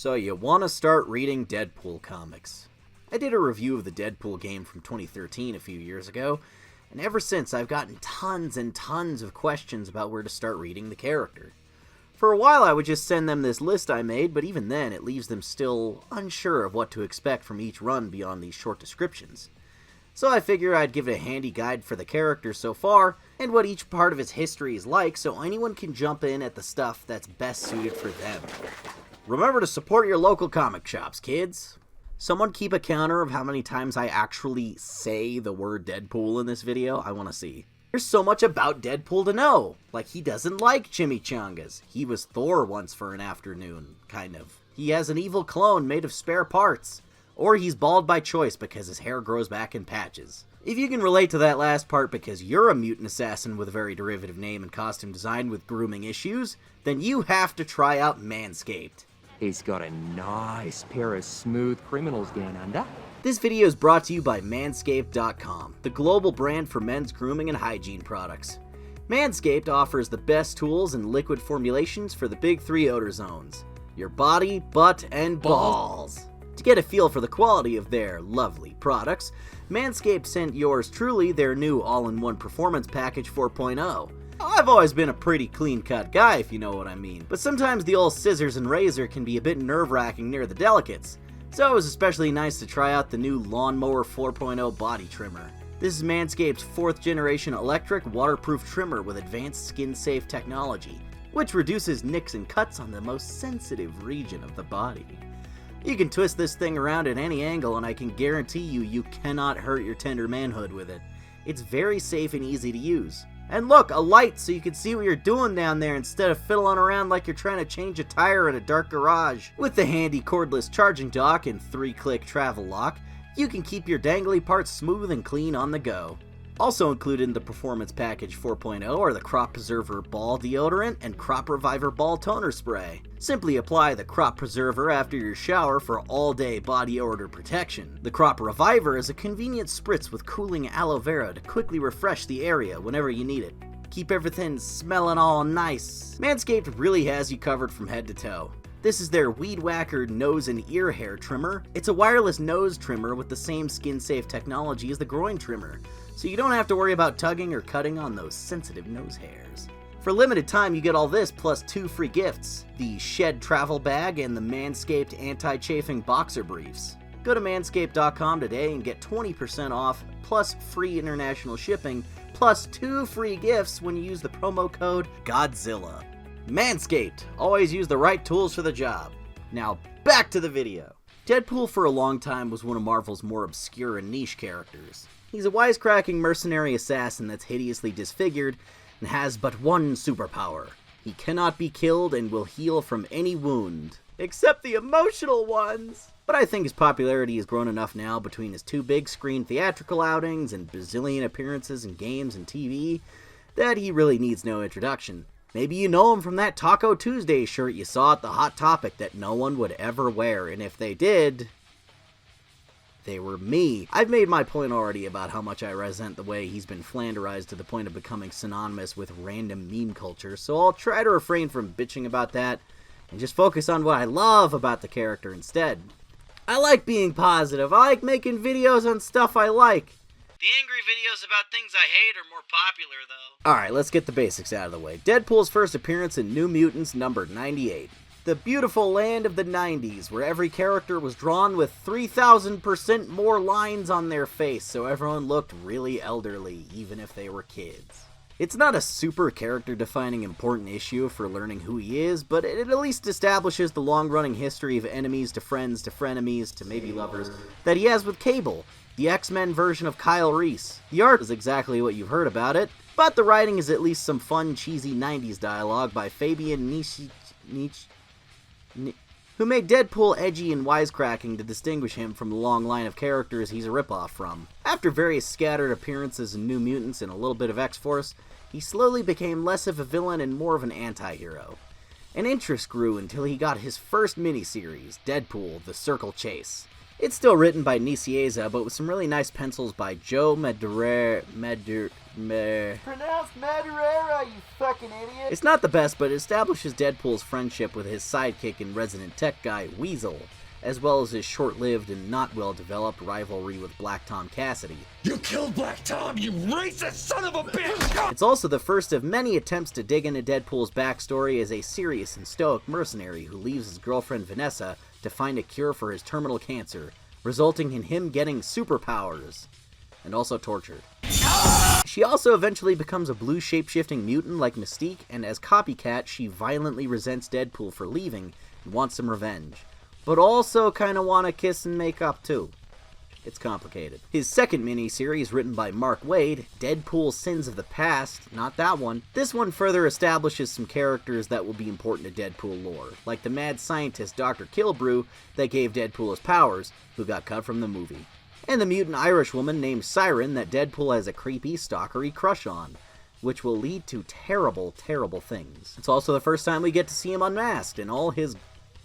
So you want to start reading Deadpool comics. I did a review of the Deadpool game from 2013 a few years ago, and ever since I've gotten tons and tons of questions about where to start reading the character. For a while I would just send them this list I made, but even then it leaves them still unsure of what to expect from each run beyond these short descriptions. So I figure I'd give it a handy guide for the character so far, and what each part of his history is like, so anyone can jump in at the stuff that's best suited for them. Remember to support your local comic shops, kids! Someone keep a counter of how many times I actually say the word Deadpool in this video. I want to see. There's so much about Deadpool to know. Like, he doesn't like chimichangas. He was Thor once for an afternoon, kind of. He has an evil clone made of spare parts. Or he's bald by choice because his hair grows back in patches. If you can relate to that last part because you're a mutant assassin with a very derivative name and costume design with grooming issues, then you have to try out Manscaped. He's got a nice pair of smooth criminals down under. This video is brought to you by Manscaped.com, the global brand for men's grooming and hygiene products. Manscaped offers the best tools and liquid formulations for the big three odor zones: your body, butt, and balls. To get a feel for the quality of their lovely products, Manscaped sent yours truly their new all-in-one Performance Package 4.0. I've always been a pretty clean-cut guy, if you know what I mean, but sometimes the old scissors and razor can be a bit nerve-wracking near the delicates, so it was especially nice to try out the new Lawnmower 4.0 body trimmer. This is Manscaped's 4th generation electric waterproof trimmer with advanced skin-safe technology, which reduces nicks and cuts on the most sensitive region of the body. You can twist this thing around at any angle, and I can guarantee you cannot hurt your tender manhood with it. It's very safe and easy to use. And look, a light so you can see what you're doing down there instead of fiddling around like you're trying to change a tire in a dark garage. With the handy cordless charging dock and 3-click travel lock, you can keep your dangly parts smooth and clean on the go. Also included in the Performance Package 4.0 are the Crop Preserver Ball Deodorant and Crop Reviver Ball Toner Spray. Simply apply the Crop Preserver after your shower for all-day body odor protection. The Crop Reviver is a convenient spritz with cooling aloe vera to quickly refresh the area whenever you need it. Keep everything smelling all nice. Manscaped really has you covered from head to toe. This is their Weed Whacker nose and ear hair trimmer. It's a wireless nose trimmer with the same skin-safe technology as the groin trimmer, so you don't have to worry about tugging or cutting on those sensitive nose hairs. For a limited time, you get all this plus 2 free gifts: the Shed Travel Bag and the Manscaped Anti-Chafing Boxer Briefs. Go to manscaped.com today and get 20% off, plus free international shipping, plus 2 free gifts when you use the promo code GODZILLA. Manscaped! Always use the right tools for the job. Now, back to the video. Deadpool for a long time was one of Marvel's more obscure and niche characters. He's a wisecracking mercenary assassin that's hideously disfigured and has but one superpower. He cannot be killed and will heal from any wound. Except the emotional ones! But I think his popularity has grown enough now between his 2 big screen theatrical outings and bazillion appearances in games and TV that he really needs no introduction. Maybe you know him from that Taco Tuesday shirt you saw at the Hot Topic that no one would ever wear, and if they did, they were me. I've made my point already about how much I resent the way he's been flanderized to the point of becoming synonymous with random meme culture, so I'll try to refrain from bitching about that and just focus on what I love about the character instead. I like being positive. I like making videos on stuff I like. The angry videos about things I hate are more popular, though. Alright, let's get the basics out of the way. Deadpool's first appearance in New Mutants number 98. The beautiful land of the 90s, where every character was drawn with 3,000% more lines on their face, so everyone looked really elderly, even if they were kids. It's not a super character-defining important issue for learning who he is, but it at least establishes the long-running history of enemies to friends to frenemies to maybe lovers that he has with Cable, the X-Men version of Kyle Reese. The art is exactly what you've heard about it, but the writing is at least some fun, cheesy 90s dialogue by Fabian who made Deadpool edgy and wisecracking to distinguish him from the long line of characters he's a ripoff from. After various scattered appearances in New Mutants and a little bit of X-Force, he slowly became less of a villain and more of an anti-hero. An interest grew until he got his first miniseries, Deadpool: The Circle Chase. It's still written by Nicieza, but with some really nice pencils by Joe meh. Pronounced Madureira, you fucking idiot. It's not the best, but it establishes Deadpool's friendship with his sidekick and resident tech guy, Weasel, as well as his short-lived and not well-developed rivalry with Black Tom Cassidy. You killed Black Tom, you racist son of a bitch! It's also the first of many attempts to dig into Deadpool's backstory as a serious and stoic mercenary who leaves his girlfriend Vanessa to find a cure for his terminal cancer, resulting in him getting superpowers, and also tortured. She also eventually becomes a blue shape-shifting mutant like Mystique, and as Copycat, she violently resents Deadpool for leaving and wants some revenge, but also kinda wanna kiss and make up too. It's complicated. His second miniseries, written by Mark Waid, Deadpool Sins of the Past, not that one. This one further establishes some characters that will be important to Deadpool lore, like the mad scientist Dr. Killbrew that gave Deadpool his powers, who got cut from the movie, and the mutant Irish woman named Siren that Deadpool has a creepy, stalkery crush on, which will lead to terrible, terrible things. It's also the first time we get to see him unmasked in all his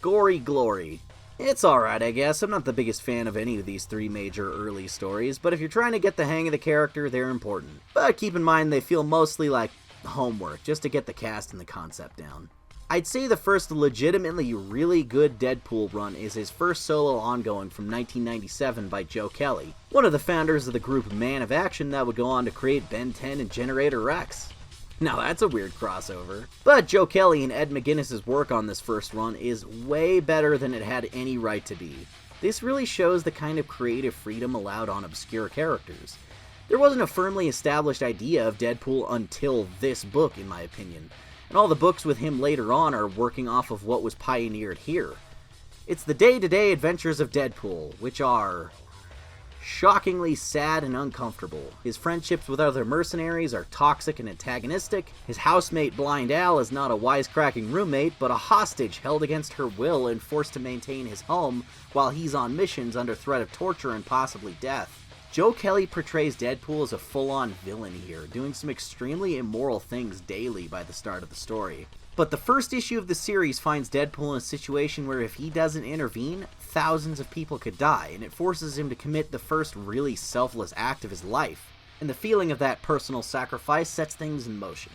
gory glory. It's alright, I guess. I'm not the biggest fan of any of these three major early stories, but if you're trying to get the hang of the character, they're important. But keep in mind they feel mostly like homework, just to get the cast and the concept down. I'd say the first legitimately really good Deadpool run is his first solo ongoing from 1997 by Joe Kelly, one of the founders of the group Man of Action that would go on to create Ben 10 and Generator Rex. Now that's a weird crossover. But Joe Kelly and Ed McGuinness's work on this first run is way better than it had any right to be. This really shows the kind of creative freedom allowed on obscure characters. There wasn't a firmly established idea of Deadpool until this book, in my opinion, and all the books with him later on are working off of what was pioneered here. It's the day-to-day adventures of Deadpool, which are shockingly sad and uncomfortable. His friendships with other mercenaries are toxic and antagonistic. His housemate Blind Al is not a wisecracking roommate, but a hostage held against her will and forced to maintain his home while he's on missions under threat of torture and possibly death. Joe Kelly portrays Deadpool as a full-on villain here, doing some extremely immoral things daily by the start of the story. But the first issue of the series finds Deadpool in a situation where if he doesn't intervene, thousands of people could die, and it forces him to commit the first really selfless act of his life. And the feeling of that personal sacrifice sets things in motion.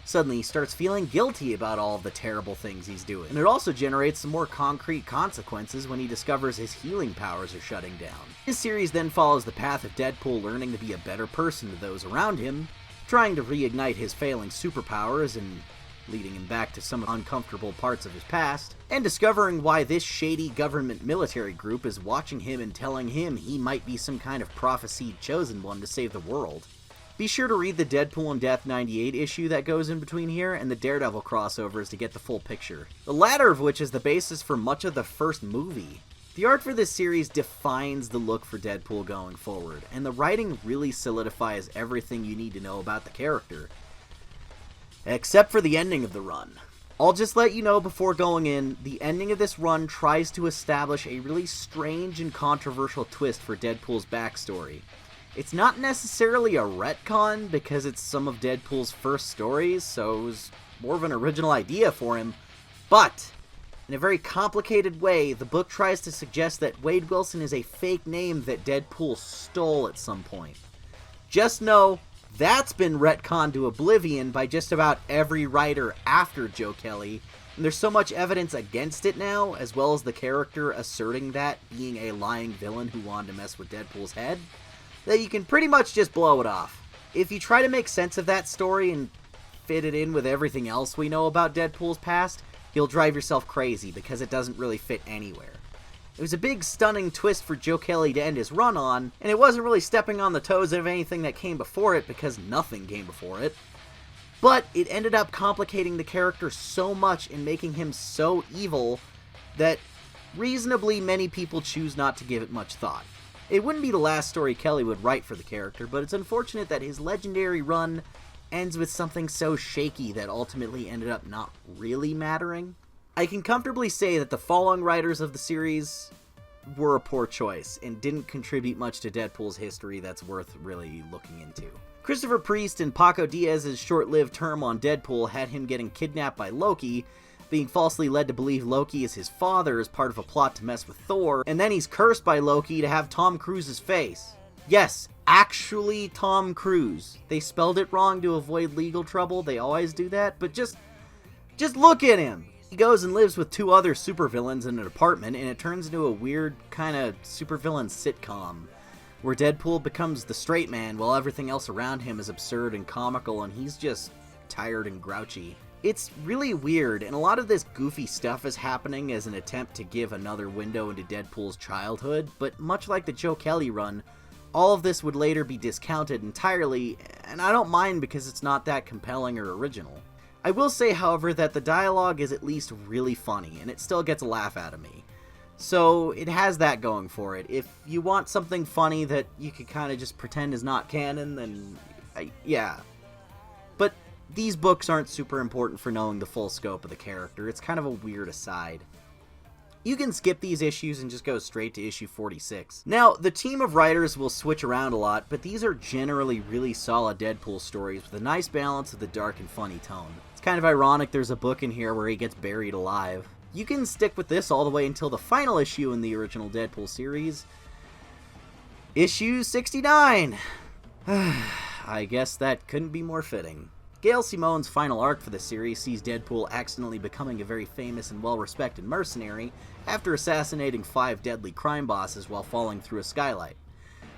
Suddenly he starts feeling guilty about all of the terrible things he's doing. And it also generates some more concrete consequences when he discovers his healing powers are shutting down. This series then follows the path of Deadpool learning to be a better person to those around him, trying to reignite his failing superpowers and leading him back to some uncomfortable parts of his past, and discovering why this shady government military group is watching him and telling him he might be some kind of prophesied chosen one to save the world. Be sure to read the Deadpool and Death 98 issue that goes in between here and the Daredevil crossovers to get the full picture, the latter of which is the basis for much of the first movie. The art for this series defines the look for Deadpool going forward, and the writing really solidifies everything you need to know about the character. Except for the ending of the run. I'll just let you know before going in, the ending of this run tries to establish a really strange and controversial twist for Deadpool's backstory. It's not necessarily a retcon because it's some of Deadpool's first stories, so it was more of an original idea for him, but in a very complicated way, the book tries to suggest that Wade Wilson is a fake name that Deadpool stole at some point. Just know that's been retconned to oblivion by just about every writer after Joe Kelly, and there's so much evidence against it now, as well as the character asserting that being a lying villain who wanted to mess with Deadpool's head, that you can pretty much just blow it off. If you try to make sense of that story and fit it in with everything else we know about Deadpool's past, you'll drive yourself crazy because it doesn't really fit anywhere. It was a big, stunning twist for Joe Kelly to end his run on, and it wasn't really stepping on the toes of anything that came before it because nothing came before it. But it ended up complicating the character so much and making him so evil that reasonably many people choose not to give it much thought. It wouldn't be the last story Kelly would write for the character, but it's unfortunate that his legendary run ends with something so shaky that ultimately ended up not really mattering. I can comfortably say that the following writers of the series were a poor choice and didn't contribute much to Deadpool's history that's worth really looking into. Christopher Priest and Paco Diaz's short-lived term on Deadpool had him getting kidnapped by Loki, being falsely led to believe Loki is his father as part of a plot to mess with Thor, and then he's cursed by Loki to have Tom Cruise's face. Yes, actually Tom Cruise. They spelled it wrong to avoid legal trouble. They always do that, but just look at him. He goes and lives with two other supervillains in an apartment, and it turns into a weird kind of supervillain sitcom where Deadpool becomes the straight man while everything else around him is absurd and comical, and he's just tired and grouchy. It's really weird, and a lot of this goofy stuff is happening as an attempt to give another window into Deadpool's childhood, but much like the Joe Kelly run, all of this would later be discounted entirely, and I don't mind because it's not that compelling or original. I will say, however, that the dialogue is at least really funny, and it still gets a laugh out of me. So it has that going for it. If you want something funny that you could kind of just pretend is not canon, then yeah. But these books aren't super important for knowing the full scope of the character. It's kind of a weird aside. You can skip these issues and just go straight to issue 46. Now, the team of writers will switch around a lot, but these are generally really solid Deadpool stories with a nice balance of the dark and funny tone. It's kind of ironic there's a book in here where he gets buried alive. You can stick with this all the way until the final issue in the original Deadpool series. Issue 69! I guess that couldn't be more fitting. Gail Simone's final arc for the series sees Deadpool accidentally becoming a very famous and well-respected mercenary after assassinating 5 deadly crime bosses while falling through a skylight.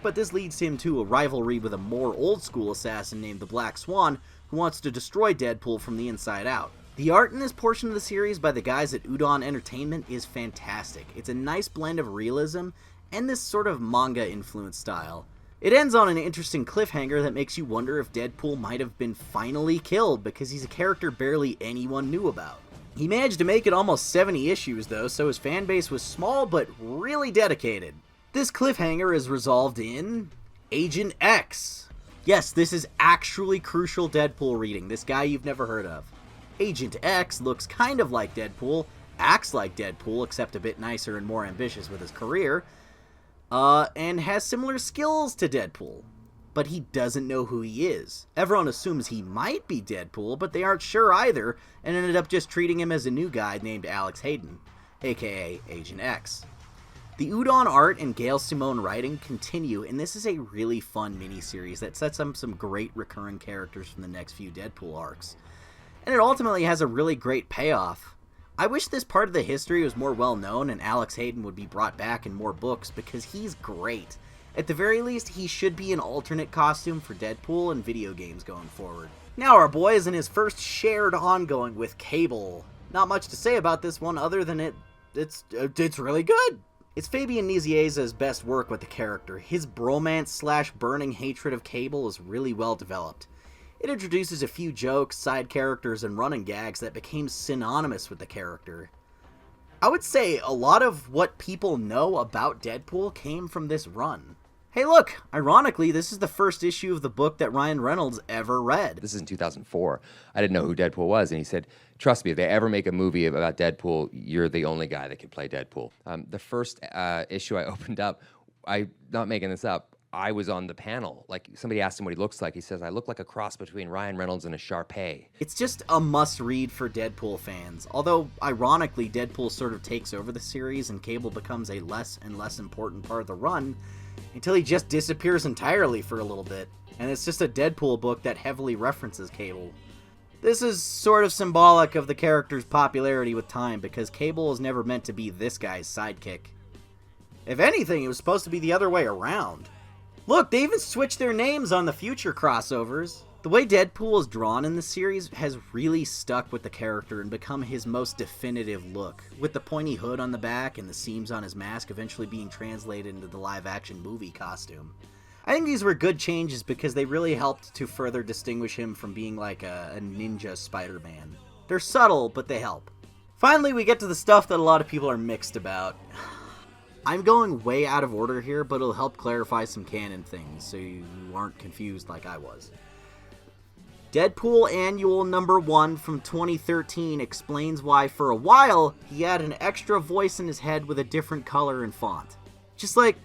But this leads him to a rivalry with a more old-school assassin named the Black Swan, who wants to destroy Deadpool from the inside out. The art in this portion of the series by the guys at Udon Entertainment is fantastic. It's a nice blend of realism and this sort of manga-influenced style. It ends on an interesting cliffhanger that makes you wonder if Deadpool might have been finally killed because he's a character barely anyone knew about. He managed to make it almost 70 issues though, so his fanbase was small but really dedicated. This cliffhanger is resolved in Agent X. Yes, this is actually crucial Deadpool reading, this guy you've never heard of. Agent X looks kind of like Deadpool, acts like Deadpool except a bit nicer and more ambitious with his career, and has similar skills to Deadpool, but he doesn't know who he is. Everyone assumes he might be Deadpool, but they aren't sure either, and ended up just treating him as a new guy named Alex Hayden, aka Agent X. The Udon art and Gail Simone writing continue, and this is a really fun miniseries that sets up some great recurring characters from the next few Deadpool arcs. And it ultimately has a really great payoff. I wish this part of the history was more well known and Alex Hayden would be brought back in more books because he's great. At the very least, he should be an alternate costume for Deadpool in video games going forward. Now our boy is in his first shared ongoing with Cable. Not much to say about this one other than it's really good. It's Fabian Nizieza's best work with the character. His bromance/burning hatred of Cable is really well developed. It introduces a few jokes, side characters, and running gags that became synonymous with the character. I would say a lot of what people know about Deadpool came from this run. Hey look, ironically, this is the first issue of the book that Ryan Reynolds ever read. This is in 2004. I didn't know who Deadpool was, and he said, trust me, if they ever make a movie about Deadpool, you're the only guy that can play Deadpool. The first issue I opened up, I'm not making this up, I was on the panel. Like, somebody asked him what he looks like. He says, I look like a cross between Ryan Reynolds and a Shar-Pei. It's just a must-read for Deadpool fans. Although, ironically, Deadpool sort of takes over the series and Cable becomes a less and less important part of the run until he just disappears entirely for a little bit. And it's just a Deadpool book that heavily references Cable. This is sort of symbolic of the character's popularity with time because Cable was never meant to be this guy's sidekick. If anything, it was supposed to be the other way around. Look, they even switched their names on the future crossovers. The way Deadpool is drawn in the series has really stuck with the character and become his most definitive look, with the pointy hood on the back and the seams on his mask eventually being translated into the live-action movie costume. I think these were good changes because they really helped to further distinguish him from being like a ninja Spider-Man. They're subtle, but they help. Finally, we get to the stuff that a lot of people are mixed about. I'm going way out of order here, but it'll help clarify some canon things, so you aren't confused like I was. Deadpool Annual number 1 from 2013 explains why, for a while, he had an extra voice in his head with a different color and font. Just like,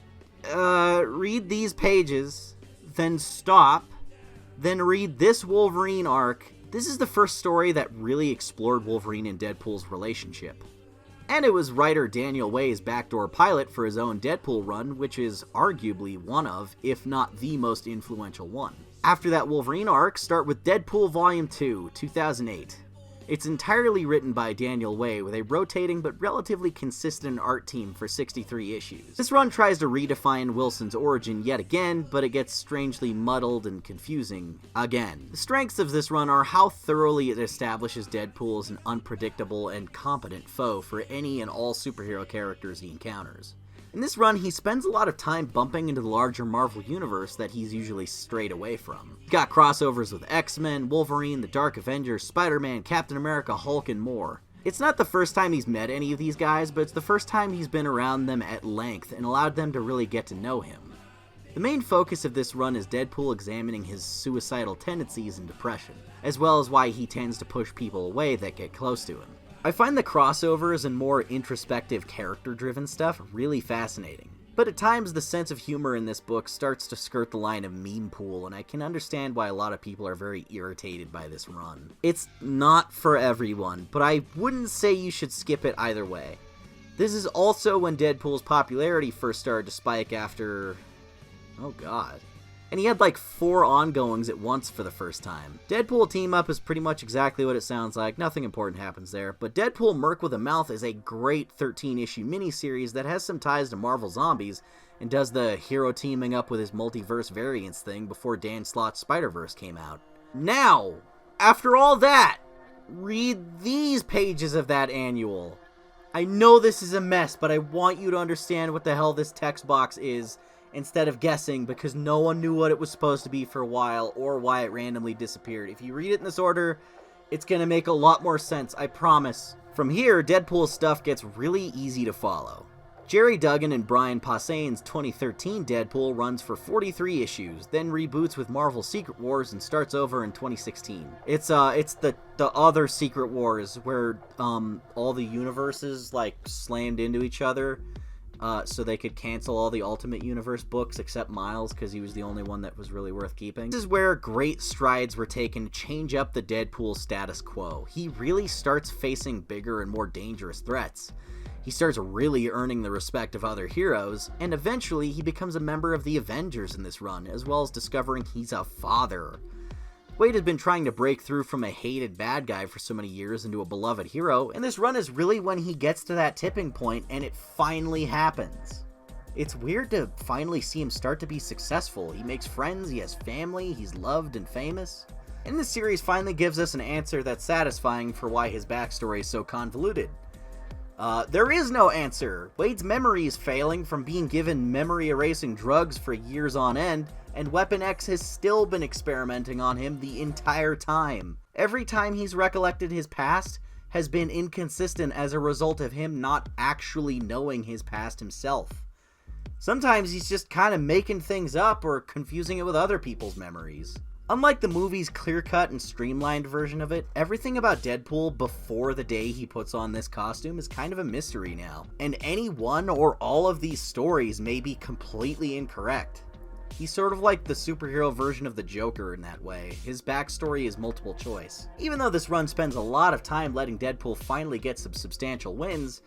read these pages, then stop, then read this Wolverine arc. This is the first story that really explored Wolverine and Deadpool's relationship. And it was writer Daniel Way's backdoor pilot for his own Deadpool run, which is arguably one of, if not the most influential one. After that Wolverine arc, start with Deadpool Volume 2, 2008. It's entirely written by Daniel Way with a rotating but relatively consistent art team for 63 issues. This run tries to redefine Wilson's origin yet again, but it gets strangely muddled and confusing again. The strengths of this run are how thoroughly it establishes Deadpool as an unpredictable and competent foe for any and all superhero characters he encounters. In this run, he spends a lot of time bumping into the larger Marvel universe that he's usually strayed away from. He's got crossovers with X-Men, Wolverine, the Dark Avengers, Spider-Man, Captain America, Hulk, and more. It's not the first time he's met any of these guys, but it's the first time he's been around them at length and allowed them to really get to know him. The main focus of this run is Deadpool examining his suicidal tendencies and depression, as well as why he tends to push people away that get close to him. I find the crossovers and more introspective character-driven stuff really fascinating, but at times the sense of humor in this book starts to skirt the line of meme pool, and I can understand why a lot of people are very irritated by this run. It's not for everyone, but I wouldn't say you should skip it either way. This is also when Deadpool's popularity first started to spike after... oh god. And he had like 4 ongoings at once for the first time. Deadpool Team Up is pretty much exactly what it sounds like, nothing important happens there, but Deadpool Merc with a Mouth is a great 13-issue miniseries that has some ties to Marvel Zombies, and does the hero teaming up with his multiverse variants thing before Dan Slott's Spider-Verse came out. Now, after all that, read these pages of that annual. I know this is a mess, but I want you to understand what the hell this text box is, instead of guessing, because no one knew what it was supposed to be for a while or why it randomly disappeared. If you read it in this order, it's going to make a lot more sense, I promise. From here, Deadpool's stuff gets really easy to follow. Jerry Duggan and Duggan Posehn's 2013 Deadpool runs for 43 issues, then reboots with Marvel Secret Wars and starts over in 2016. It's the other Secret Wars where all the universes like slammed into each other. So they could cancel all the Ultimate Universe books except Miles, because he was the only one that was really worth keeping. This is where great strides were taken to change up the Deadpool status quo. He really starts facing bigger and more dangerous threats. He starts really earning the respect of other heroes, and eventually he becomes a member of the Avengers in this run, as well as discovering he's a father. Wade had been trying to break through from a hated bad guy for so many years into a beloved hero, and this run is really when he gets to that tipping point, and it finally happens. It's weird to finally see him start to be successful. He makes friends, he has family, he's loved and famous. And this series finally gives us an answer that's satisfying for why his backstory is so convoluted. There is no answer. Wade's memory is failing from being given memory-erasing drugs for years on end, and Weapon X has still been experimenting on him the entire time. Every time he's recollected his past has been inconsistent as a result of him not actually knowing his past himself. Sometimes he's just kind of making things up or confusing it with other people's memories. Unlike the movie's clear-cut and streamlined version of it, everything about Deadpool before the day he puts on this costume is kind of a mystery now, and any one or all of these stories may be completely incorrect. He's sort of like the superhero version of the Joker in that way. His backstory is multiple choice. Even though this run spends a lot of time letting Deadpool finally get some substantial wins,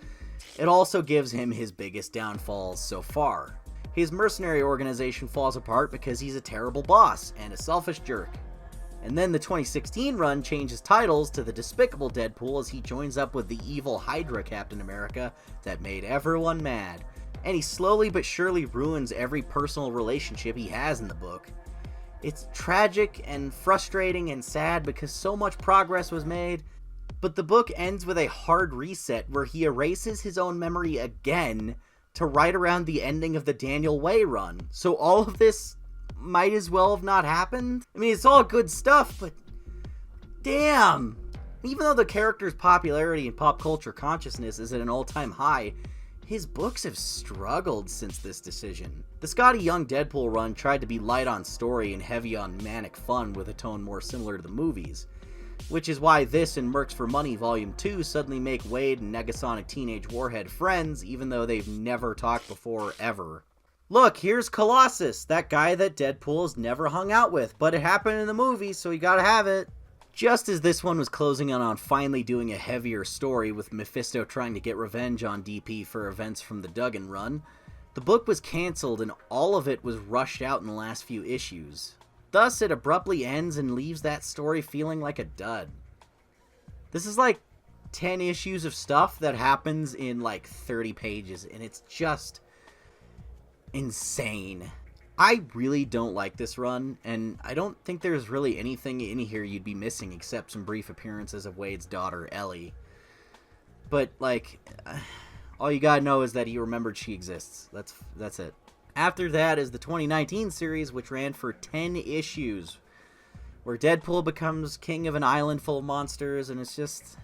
it also gives him his biggest downfalls so far. His mercenary organization falls apart because he's a terrible boss and a selfish jerk. And then the 2016 run changes titles to the Despicable Deadpool as he joins up with the evil Hydra Captain America that made everyone mad. And he slowly but surely ruins every personal relationship he has in the book. It's tragic and frustrating and sad because so much progress was made, but the book ends with a hard reset where he erases his own memory again to right around the ending of the Daniel Way run. So all of this might as well have not happened. I mean, it's all good stuff, but damn! Even though the character's popularity in pop culture consciousness is at an all-time high, his books have struggled since this decision. The Scotty Young Deadpool run tried to be light on story and heavy on manic fun with a tone more similar to the movies, which is why this and Mercs for Money Volume 2 suddenly make Wade and Negasonic Teenage Warhead friends, even though they've never talked before, ever. Look, here's Colossus, that guy that Deadpool's never hung out with, but it happened in the movie, so you gotta have it. Just as this one was closing in on finally doing a heavier story with Mephisto trying to get revenge on DP for events from the Duggan run, the book was cancelled and all of it was rushed out in the last few issues. Thus, it abruptly ends and leaves that story feeling like a dud. This is like 10 issues of stuff that happens in like 30 pages, and it's just insane. I really don't like this run, and I don't think there's really anything in here you'd be missing except some brief appearances of Wade's daughter, Ellie. But, like, all you gotta know is that he remembered she exists. That's it. After that is the 2019 series, which ran for 10 issues, where Deadpool becomes king of an island full of monsters, and it's just...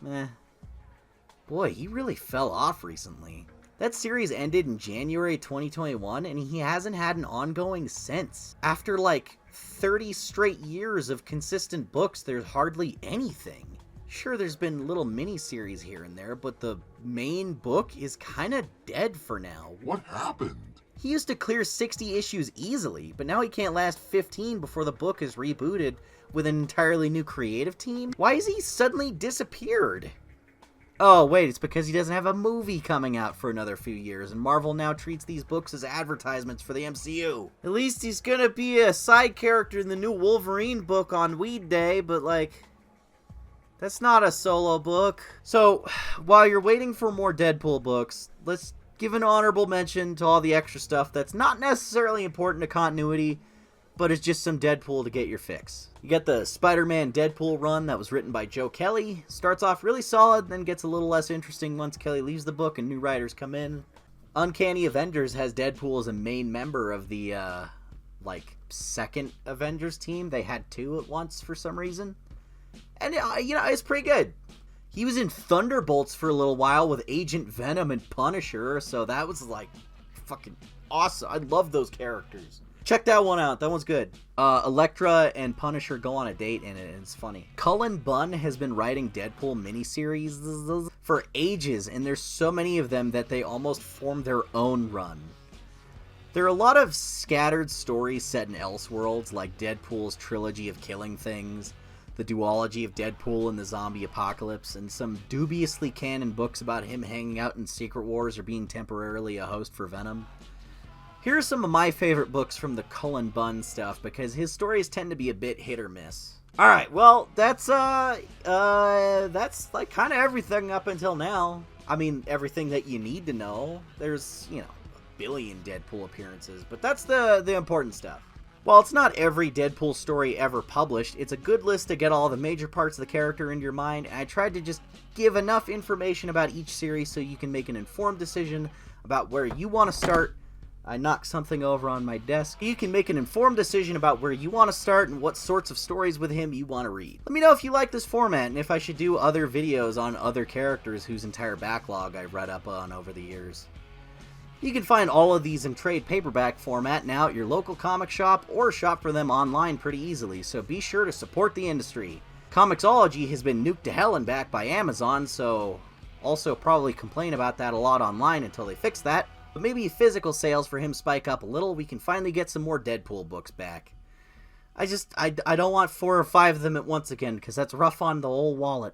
meh. Boy, he really fell off recently. That series ended in January 2021, and he hasn't had an ongoing since. After like 30 straight years of consistent books, there's hardly anything. Sure, there's been little mini-series here and there, but the main book is kinda dead for now. What happened? He used to clear 60 issues easily, but now he can't last 15 before the book is rebooted with an entirely new creative team? Why has he suddenly disappeared? Oh, wait, it's because he doesn't have a movie coming out for another few years, and Marvel now treats these books as advertisements for the MCU. At least he's gonna be a side character in the new Wolverine book on Weed Day, but, like, that's not a solo book. So, while you're waiting for more Deadpool books, let's give an honorable mention to all the extra stuff that's not necessarily important to continuity, but it's just some Deadpool to get your fix. You got the Spider-Man Deadpool run that was written by Joe Kelly. Starts off really solid, then gets a little less interesting once Kelly leaves the book and new writers come in. Uncanny Avengers has Deadpool as a main member of the, second Avengers team. They had two at once for some reason. And, it's pretty good. He was in Thunderbolts for a little while with Agent Venom and Punisher, so that was, fucking awesome. I love those characters. Check that one out. That one's good. Elektra and Punisher go on a date in it, and it's funny. Cullen Bunn has been writing Deadpool miniseries for ages, and there's so many of them that they almost formed their own run. There are a lot of scattered stories set in Elseworlds, like Deadpool's trilogy of killing things, the duology of Deadpool and the zombie apocalypse, and some dubiously canon books about him hanging out in Secret Wars or being temporarily a host for Venom. Here are some of my favorite books from the Cullen Bunn stuff, because his stories tend to be a bit hit or miss. Alright, well, that's like kind of everything up until now. I mean, everything that you need to know. There's, a billion Deadpool appearances, but that's the important stuff. While it's not every Deadpool story ever published, it's a good list to get all the major parts of the character into your mind, and I tried to just give enough information about each series so you can make an informed decision about where you want to start. I knocked something over on my desk. You can make an informed decision about where you want to start and what sorts of stories with him you want to read. Let me know if you like this format and if I should do other videos on other characters whose entire backlog I've read up on over the years. You can find all of these in trade paperback format now at your local comic shop or shop for them online pretty easily, so be sure to support the industry. Comixology has been nuked to hell and back by Amazon, so also probably complain about that a lot online until they fix that. But maybe physical sales for him spike up a little, we can finally get some more Deadpool books back. I don't want 4 or 5 of them at once again, because that's rough on the old wallet.